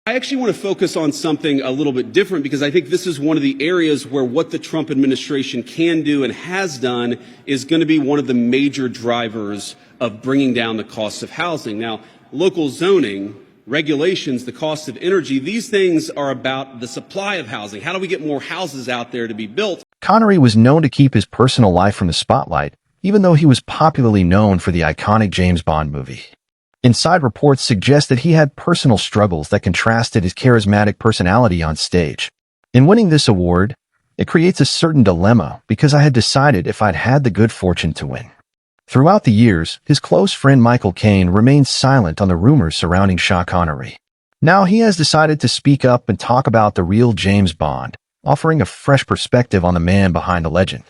I actually want to focus on something a little bit different because I think this is one of the areas where what the Trump administration can do and has done is going to be one of the major drivers of bringing down the cost of housing. Now, local zoning, regulations, the cost of energy, these things are about the supply of housing. How do we get more houses out there to be built? Connery was known to keep his personal life from the spotlight, even though he was popularly known for the iconic James Bond movie. Inside reports suggest that he had personal struggles that contrasted his charismatic personality on stage. In winning this award, it creates a certain dilemma because I had decided if I'd had the good fortune to win. Throughout the years, his close friend Michael Caine remained silent on the rumors surrounding Sean Connery. Now he has decided to speak up and talk about the real James Bond, offering a fresh perspective on the man behind the legend.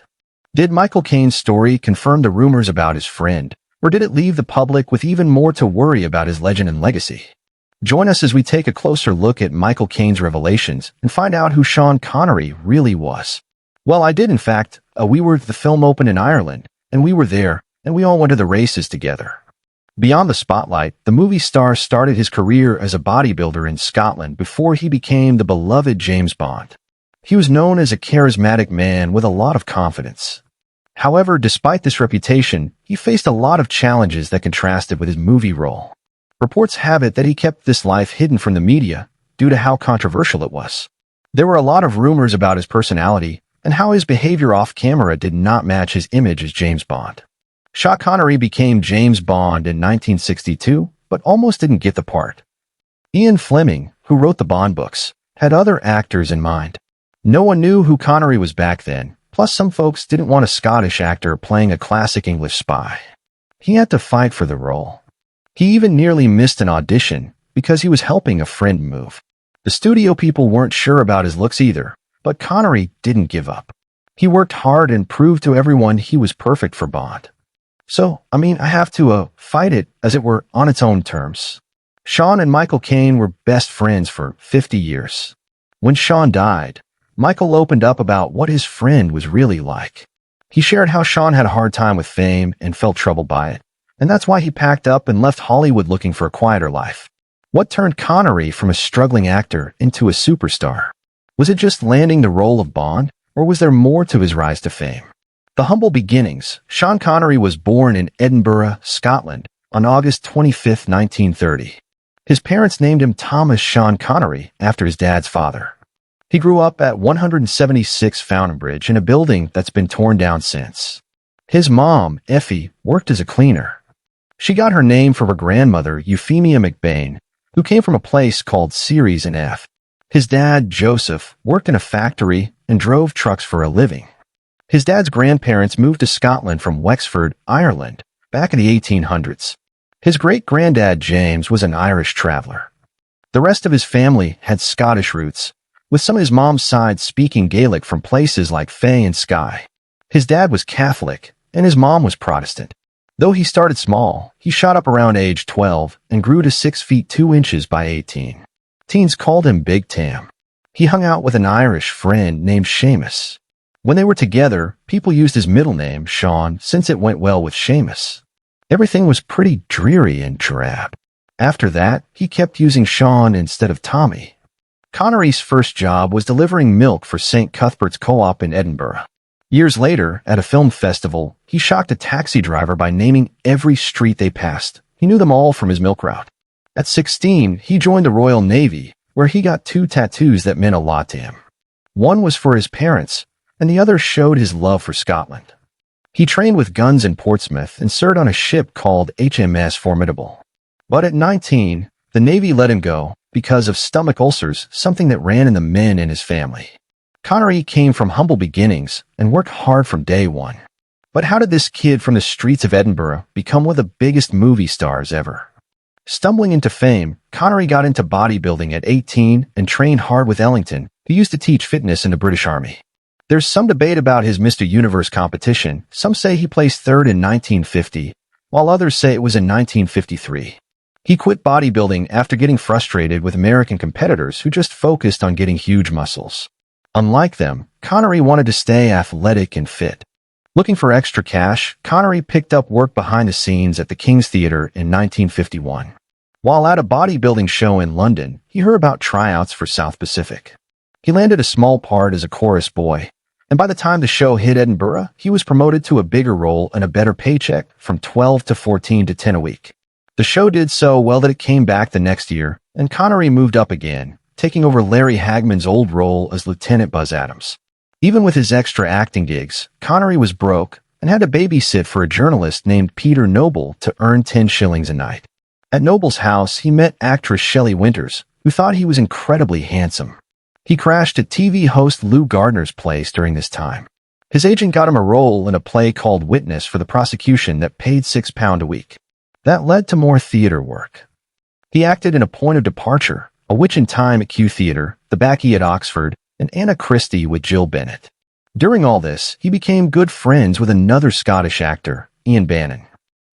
Did Michael Caine's story confirm the rumors about his friend, or did it leave the public with even more to worry about his legend and legacy? Join us as we take a closer look at Michael Caine's revelations and find out who Sean Connery really was. Well, I did in fact. The film opened in Ireland, and we were there, and we all went to the races together. Beyond the spotlight, the movie star started his career as a bodybuilder in Scotland before he became the beloved James Bond. He was known as a charismatic man with a lot of confidence. However, despite this reputation, he faced a lot of challenges that contrasted with his movie role. Reports have it that he kept this life hidden from the media due to how controversial it was. There were a lot of rumors about his personality and how his behavior off-camera did not match his image as James Bond. Sean Connery became James Bond in 1962, but almost didn't get the part. Ian Fleming, who wrote the Bond books, had other actors in mind. No one knew who Connery was back then. Plus, some folks didn't want a Scottish actor playing a classic English spy. He had to fight for the role. He even nearly missed an audition because he was helping a friend move. The studio people weren't sure about his looks either, but Connery didn't give up. He worked hard and proved to everyone he was perfect for Bond. So, I have to fight it, as it were, on its own terms. Sean and Michael Caine were best friends for 50 years. When Sean died, Michael opened up about what his friend was really like. He shared how Sean had a hard time with fame and felt troubled by it, and that's why he packed up and left Hollywood looking for a quieter life. What turned Connery from a struggling actor into a superstar? Was it just landing the role of Bond, or was there more to his rise to fame? The humble beginnings. Sean Connery was born in Edinburgh, Scotland, on August 25, 1930. His parents named him Thomas Sean Connery after his dad's father. He grew up at 176 Fountainbridge in a building that's been torn down since. His mom, Effie, worked as a cleaner. She got her name from her grandmother, Euphemia McBain, who came from a place called Ceres in F. His dad, Joseph, worked in a factory and drove trucks for a living. His dad's grandparents moved to Scotland from Wexford, Ireland, back in the 1800s. His great-granddad, James, was an Irish traveler. The rest of his family had Scottish roots, with some of his mom's side speaking Gaelic from places like Fay and Skye. His dad was Catholic, and his mom was Protestant. Though he started small, he shot up around age 12 and grew to 6 feet 2 inches by 18. Teens called him Big Tam. He hung out with an Irish friend named Seamus. When they were together, people used his middle name, Sean, since it went well with Seamus. Everything was pretty dreary and drab. After that, he kept using Sean instead of Tommy. Connery's first job was delivering milk for St. Cuthbert's Co-op in Edinburgh. Years later, at a film festival, he shocked a taxi driver by naming every street they passed. He knew them all from his milk route. At 16, he joined the Royal Navy, where he got 2 tattoos that meant a lot to him. One was for his parents, and the other showed his love for Scotland. He trained with guns in Portsmouth and served on a ship called HMS Formidable. But at 19, the Navy let him go because of stomach ulcers, something that ran in the men in his family. Connery came from humble beginnings and worked hard from day one. But how did this kid from the streets of Edinburgh become one of the biggest movie stars ever? Stumbling into fame, Connery got into bodybuilding at 18 and trained hard with Ellington, who used to teach fitness in the British Army. There's some debate about his Mr. Universe competition. Some say he placed third in 1950, while others say it was in 1953. He quit bodybuilding after getting frustrated with American competitors who just focused on getting huge muscles. Unlike them, Connery wanted to stay athletic and fit. Looking for extra cash, Connery picked up work behind the scenes at the King's Theatre in 1951. While at a bodybuilding show in London, he heard about tryouts for South Pacific. He landed a small part as a chorus boy, and by the time the show hit Edinburgh, he was promoted to a bigger role and a better paycheck from 12 to 14 to 10 a week. The show did so well that it came back the next year, and Connery moved up again, taking over Larry Hagman's old role as Lieutenant Buzz Adams. Even with his extra acting gigs, Connery was broke and had to babysit for a journalist named Peter Noble to earn 10 shillings a night. At Noble's house, he met actress Shelley Winters, who thought he was incredibly handsome. He crashed at TV host Lou Gardner's place during this time. His agent got him a role in a play called Witness for the prosecution that paid £6 a week. That led to more theater work. He acted in A Point of Departure, A Witch in Time at Kew Theatre, The Baccy at Oxford, and Anna Christie with Jill Bennett. During all this, he became good friends with another Scottish actor, Ian Bannon.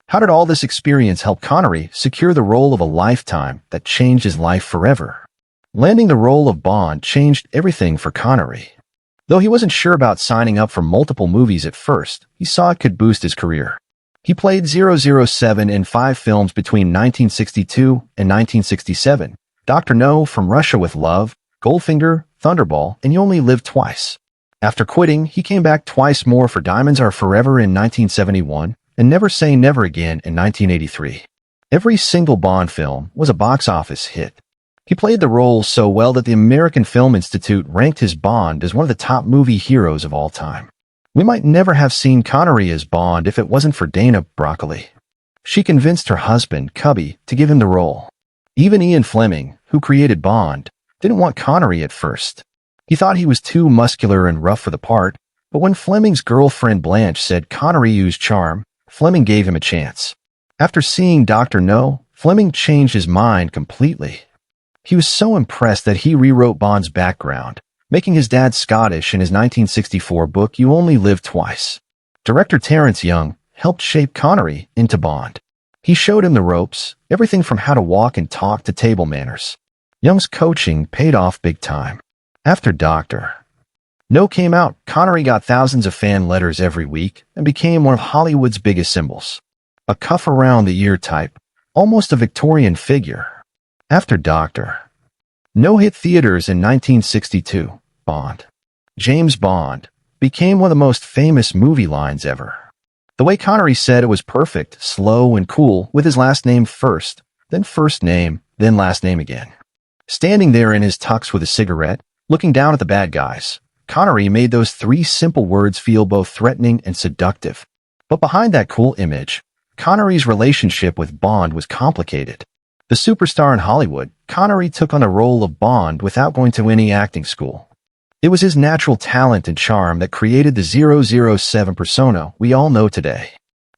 How did all this experience help Connery secure the role of a lifetime that changed his life forever? Landing the role of Bond changed everything for Connery. Though he wasn't sure about signing up for multiple movies at first, he saw it could boost his career. He played 007 in 5 films between 1962 and 1967, Dr. No, From Russia with Love, Goldfinger, Thunderball, and You Only Live Twice. After quitting, he came back twice more for Diamonds Are Forever in 1971 and Never Say Never Again in 1983. Every single Bond film was a box office hit. He played the role so well that the American Film Institute ranked his Bond as one of the top movie heroes of all time. We might never have seen Connery as Bond if it wasn't for Dana Broccoli. She convinced her husband, Cubby, to give him the role. Even Ian Fleming, who created Bond, didn't want Connery at first. He thought he was too muscular and rough for the part, but when Fleming's girlfriend Blanche said Connery used charm, Fleming gave him a chance. After seeing Dr. No, Fleming changed his mind completely. He was so impressed that he rewrote Bond's background, making his dad Scottish in his 1964 book You Only Live Twice. Director Terence Young helped shape Connery into Bond. He showed him the ropes, everything from how to walk and talk to table manners. Young's coaching paid off big time. After Dr. No came out, Connery got thousands of fan letters every week and became one of Hollywood's biggest symbols. A cuff around the ear type, almost a Victorian figure. After Dr. No hit theaters in 1962, Bond, James Bond, became one of the most famous movie lines ever. The way Connery said it was perfect, slow and cool, with his last name first, then first name, then last name again. Standing there in his tux with a cigarette, looking down at the bad guys, Connery made those 3 simple words feel both threatening and seductive. But behind that cool image, Connery's relationship with Bond was complicated. The superstar in Hollywood, Connery took on a role of Bond without going to any acting school. It was his natural talent and charm that created the 007 persona we all know today.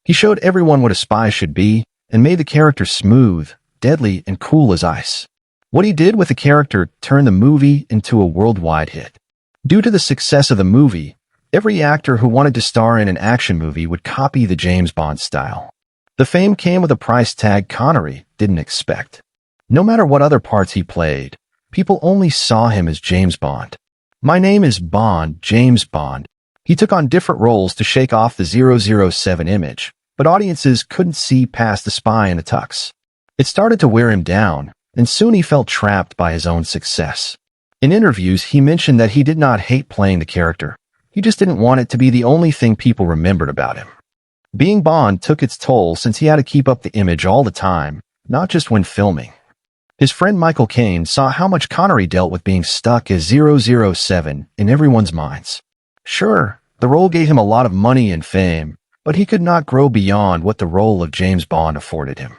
He showed everyone what a spy should be and made the character smooth, deadly, and cool as ice. What he did with the character turned the movie into a worldwide hit. Due to the success of the movie, every actor who wanted to star in an action movie would copy the James Bond style. The fame came with a price tag Connery didn't expect. No matter what other parts he played, people only saw him as James Bond. My name is Bond, James Bond. He took on different roles to shake off the 007 image, but audiences couldn't see past the spy in a tux. It started to wear him down, and soon he felt trapped by his own success. In interviews, he mentioned that he did not hate playing the character. He just didn't want it to be the only thing people remembered about him. Being Bond took its toll since he had to keep up the image all the time, not just when filming. His friend Michael Caine saw how much Connery dealt with being stuck as 007 in everyone's minds. Sure, the role gave him a lot of money and fame, but he could not grow beyond what the role of James Bond afforded him.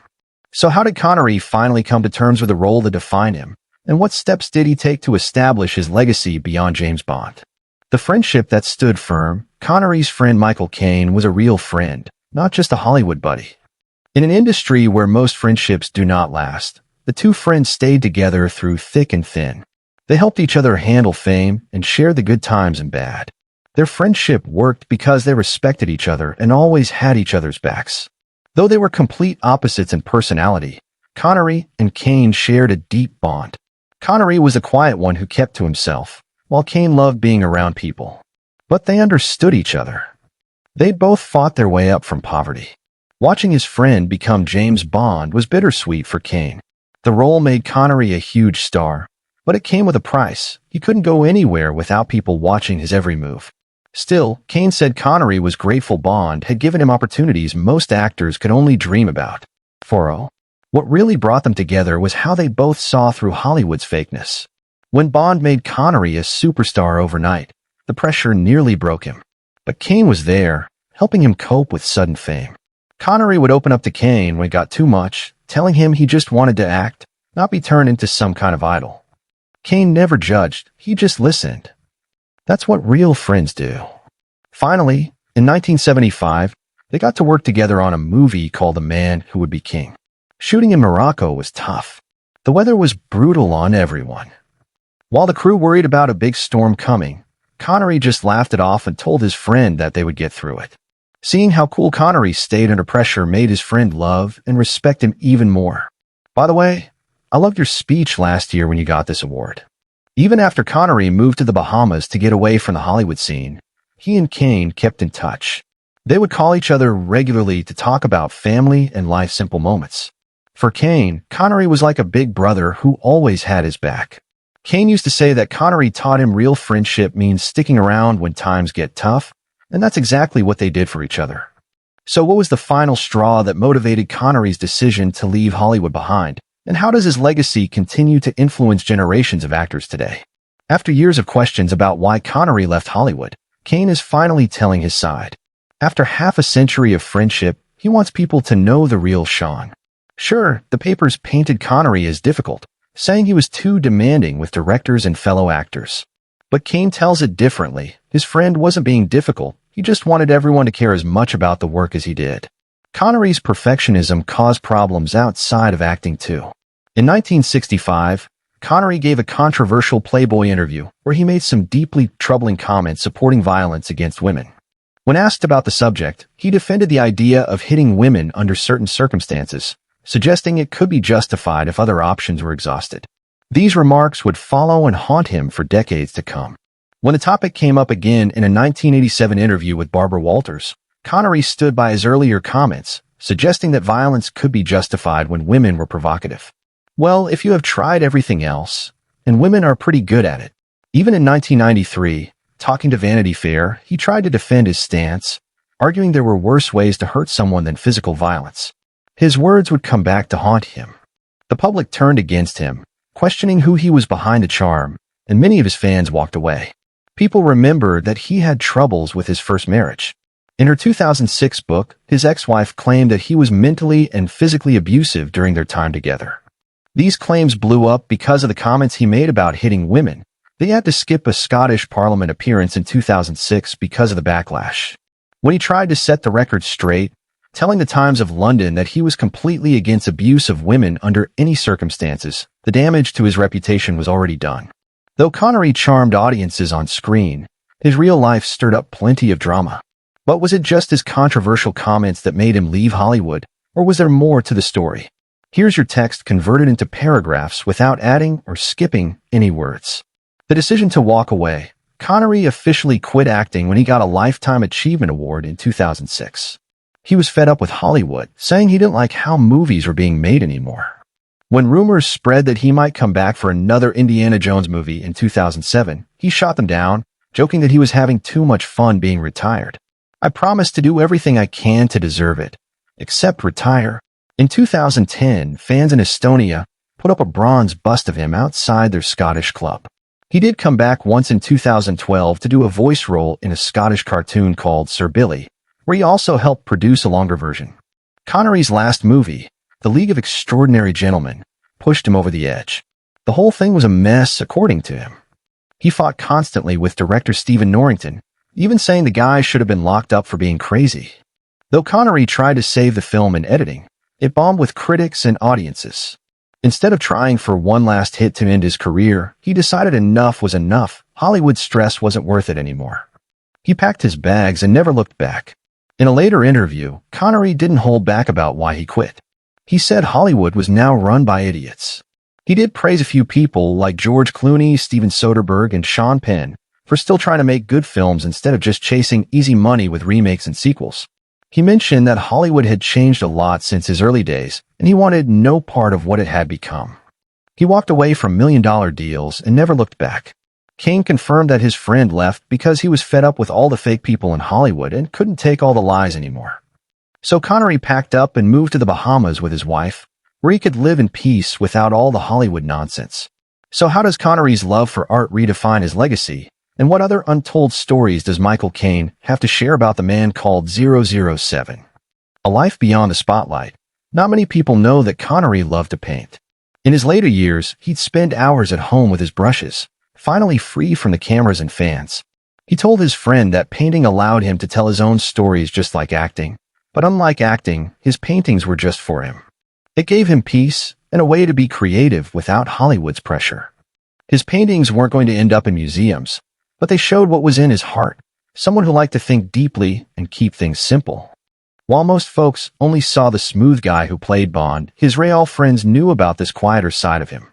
So how did Connery finally come to terms with the role that defined him, and what steps did he take to establish his legacy beyond James Bond? The friendship that stood firm, Connery's friend Michael Caine was a real friend, not just a Hollywood buddy. In an industry where most friendships do not last, the two friends stayed together through thick and thin. They helped each other handle fame and shared the good times and bad. Their friendship worked because they respected each other and always had each other's backs. Though they were complete opposites in personality, Connery and Caine shared a deep bond. Connery was a quiet one who kept to himself, while Caine loved being around people. But they understood each other. They'd both fought their way up from poverty. Watching his friend become James Bond was bittersweet for Caine. The role made Connery a huge star, but it came with a price. He couldn't go anywhere without people watching his every move. Still, Caine said Connery was grateful Bond had given him opportunities most actors could only dream about. 4. What really brought them together was how they both saw through Hollywood's fakeness. When Bond made Connery a superstar overnight, the pressure nearly broke him. But Caine was there, helping him cope with sudden fame. Connery would open up to Caine when it got too much, telling him he just wanted to act, not be turned into some kind of idol. Caine never judged, he just listened. That's what real friends do. Finally, in 1975, they got to work together on a movie called The Man Who Would Be King. Shooting in Morocco was tough. The weather was brutal on everyone. While the crew worried about a big storm coming, Connery just laughed it off and told his friend that they would get through it. Seeing how cool Connery stayed under pressure made his friend love and respect him even more. By the way, I loved your speech last year when you got this award. Even after Connery moved to the Bahamas to get away from the Hollywood scene, he and Caine kept in touch. They would call each other regularly to talk about family and life's simple moments. For Caine, Connery was like a big brother who always had his back. Caine used to say that Connery taught him real friendship means sticking around when times get tough, and that's exactly what they did for each other. So what was the final straw that motivated Connery's decision to leave Hollywood behind? And how does his legacy continue to influence generations of actors today? After years of questions about why Connery left Hollywood, Caine is finally telling his side. After half a century of friendship, he wants people to know the real Sean. Sure, the papers painted Connery as difficult, saying he was too demanding with directors and fellow actors. But Caine tells it differently. His friend wasn't being difficult, he just wanted everyone to care as much about the work as he did. Connery's perfectionism caused problems outside of acting too. In 1965, Connery gave a controversial Playboy interview where he made some deeply troubling comments supporting violence against women. When asked about the subject, he defended the idea of hitting women under certain circumstances, suggesting it could be justified if other options were exhausted. These remarks would follow and haunt him for decades to come. When the topic came up again in a 1987 interview with Barbara Walters, Connery stood by his earlier comments, suggesting that violence could be justified when women were provocative. Well, if you have tried everything else, and women are pretty good at it. Even in 1993, talking to Vanity Fair, he tried to defend his stance, arguing there were worse ways to hurt someone than physical violence. His words would come back to haunt him. The public turned against him, questioning who he was behind the charm, and many of his fans walked away. People remembered that he had troubles with his first marriage. In her 2006 book, his ex-wife claimed that he was mentally and physically abusive during their time together. These claims blew up because of the comments he made about hitting women. They had to skip a Scottish Parliament appearance in 2006 because of the backlash. When he tried to set the record straight, telling the Times of London that he was completely against abuse of women under any circumstances, the damage to his reputation was already done. Though Connery charmed audiences on screen, his real life stirred up plenty of drama. But was it just his controversial comments that made him leave Hollywood, or was there more to the story? Here's your text converted into paragraphs without adding or skipping any words. The decision to walk away. Connery officially quit acting when he got a Lifetime Achievement Award in 2006. He was fed up with Hollywood, saying he didn't like how movies were being made anymore. When rumors spread that he might come back for another Indiana Jones movie in 2007, he shot them down, joking that he was having too much fun being retired. I promised to do everything I can to deserve it, except retire. In 2010, fans in Estonia put up a bronze bust of him outside their Scottish club. He did come back once in 2012 to do a voice role in a Scottish cartoon called Sir Billy, where he also helped produce a longer version. Connery's last movie, The League of Extraordinary Gentlemen, pushed him over the edge. The whole thing was a mess, according to him. He fought constantly with director Stephen Norrington, even saying the guy should have been locked up for being crazy. Though Connery tried to save the film in editing, it bombed with critics and audiences. Instead of trying for one last hit to end his career, he decided enough was enough. Hollywood stress wasn't worth it anymore. He packed his bags and never looked back. In a later interview, Connery didn't hold back about why he quit. He said Hollywood was now run by idiots. He did praise a few people like George Clooney, Steven Soderbergh, and Sean Penn for still trying to make good films instead of just chasing easy money with remakes and sequels. He mentioned that Hollywood had changed a lot since his early days, and he wanted no part of what it had become. He walked away from million-dollar deals and never looked back. Kane confirmed that his friend left because he was fed up with all the fake people in Hollywood and couldn't take all the lies anymore. So Connery packed up and moved to the Bahamas with his wife, where he could live in peace without all the Hollywood nonsense. So how does Connery's love for art redefine his legacy? And what other untold stories does Michael Caine have to share about the man called 007? A life beyond the spotlight. Not many people know that Connery loved to paint. In his later years, he'd spend hours at home with his brushes, finally free from the cameras and fans. He told his friend that painting allowed him to tell his own stories just like acting. But unlike acting, his paintings were just for him. It gave him peace and a way to be creative without Hollywood's pressure. His paintings weren't going to end up in museums, but they showed what was in his heart, someone who liked to think deeply and keep things simple. While most folks only saw the smooth guy who played Bond, his real friends knew about this quieter side of him.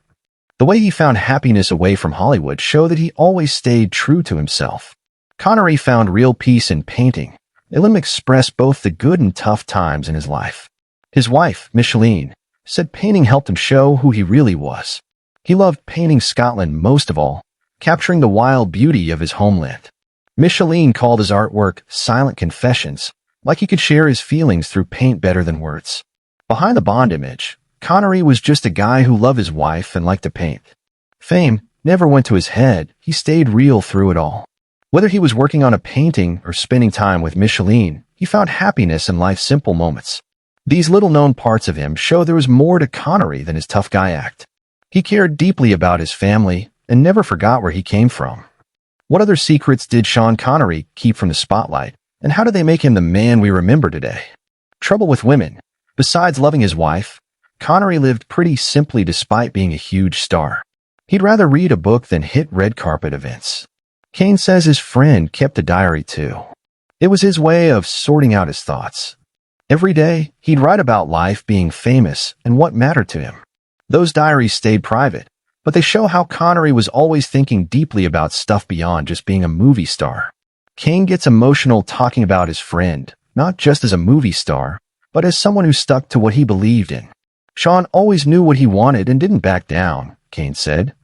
The way he found happiness away from Hollywood showed that he always stayed true to himself. Connery found real peace in painting. It let him express both the good and tough times in his life. His wife, Micheline, said painting helped him show who he really was. He loved painting Scotland most of all, capturing the wild beauty of his homeland. Micheline called his artwork silent confessions, like he could share his feelings through paint better than words. Behind the Bond image, Connery was just a guy who loved his wife and liked to paint. Fame never went to his head. He stayed real through it all. Whether he was working on a painting or spending time with Micheline, he found happiness in life's simple moments. These little-known parts of him show there was more to Connery than his tough guy act. He cared deeply about his family and never forgot where he came from. What other secrets did Sean Connery keep from the spotlight, and how did they make him the man we remember today? Trouble with women. Besides loving his wife, Connery lived pretty simply despite being a huge star. He'd rather read a book than hit red carpet events. Caine says his friend kept a diary too. It was his way of sorting out his thoughts. Every day, he'd write about life, being famous, and what mattered to him. Those diaries stayed private, but they show how Connery was always thinking deeply about stuff beyond just being a movie star. Caine gets emotional talking about his friend, not just as a movie star, but as someone who stuck to what he believed in. Sean always knew what he wanted and didn't back down, Caine said.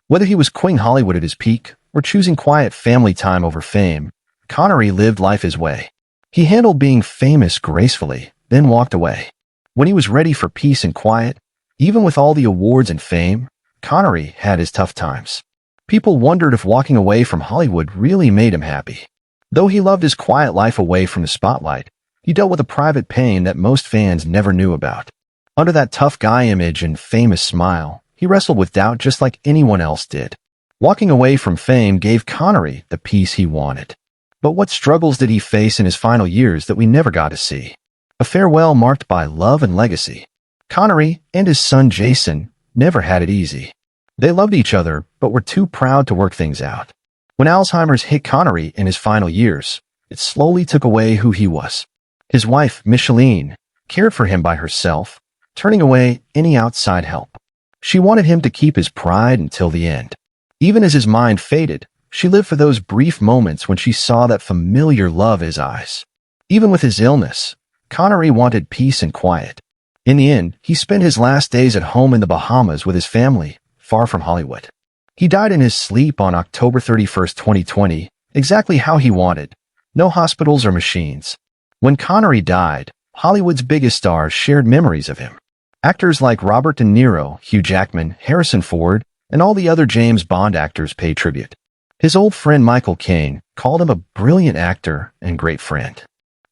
Whether he was quitting Hollywood at his peak or choosing quiet family time over fame, Connery lived life his way. He handled being famous gracefully, then walked away. When he was ready for peace and quiet, even with all the awards and fame, Connery had his tough times. People wondered if walking away from Hollywood really made him happy. Though he loved his quiet life away from the spotlight, he dealt with a private pain that most fans never knew about. Under that tough guy image and famous smile, he wrestled with doubt just like anyone else did. Walking away from fame gave Connery the peace he wanted. But what struggles did he face in his final years that we never got to see? A farewell marked by love and legacy. Connery and his son Jason never had it easy. They loved each other, but were too proud to work things out. When Alzheimer's hit Connery in his final years, it slowly took away who he was. His wife, Micheline, cared for him by herself, turning away any outside help. She wanted him to keep his pride until the end. Even as his mind faded, she lived for those brief moments when she saw that familiar love in his eyes. Even with his illness, Connery wanted peace and quiet. In the end, he spent his last days at home in the Bahamas with his family, far from Hollywood. He died in his sleep on October 31st, 2020, exactly how he wanted. No hospitals or machines. When Connery died, Hollywood's biggest stars shared memories of him. Actors like Robert De Niro, Hugh Jackman, Harrison Ford, and all the other James Bond actors paid tribute. His old friend Michael Caine called him a brilliant actor and great friend.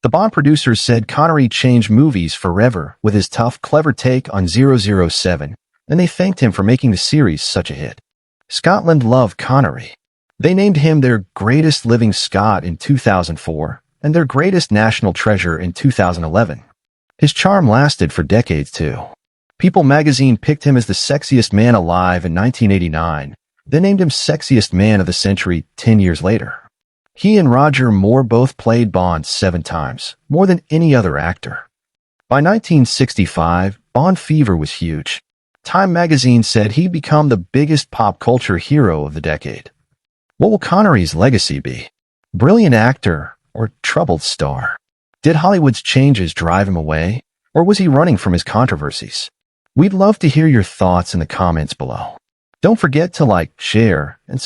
The Bond producers said Connery changed movies forever with his tough, clever take on 007, and they thanked him for making the series such a hit. Scotland loved Connery. They named him their greatest living Scot in 2004 and their greatest national treasure in 2011. His charm lasted for decades too. People magazine picked him as the sexiest man alive in 1989, then named him sexiest man of the century 10 years later. He and Roger Moore both played Bond 7 times, more than any other actor. By 1965, Bond fever was huge. Time magazine said he'd become the biggest pop culture hero of the decade. What will Connery's legacy be? Brilliant actor or troubled star? Did Hollywood's changes drive him away, or was he running from his controversies? We'd love to hear your thoughts in the comments below. Don't forget to like, share, and subscribe.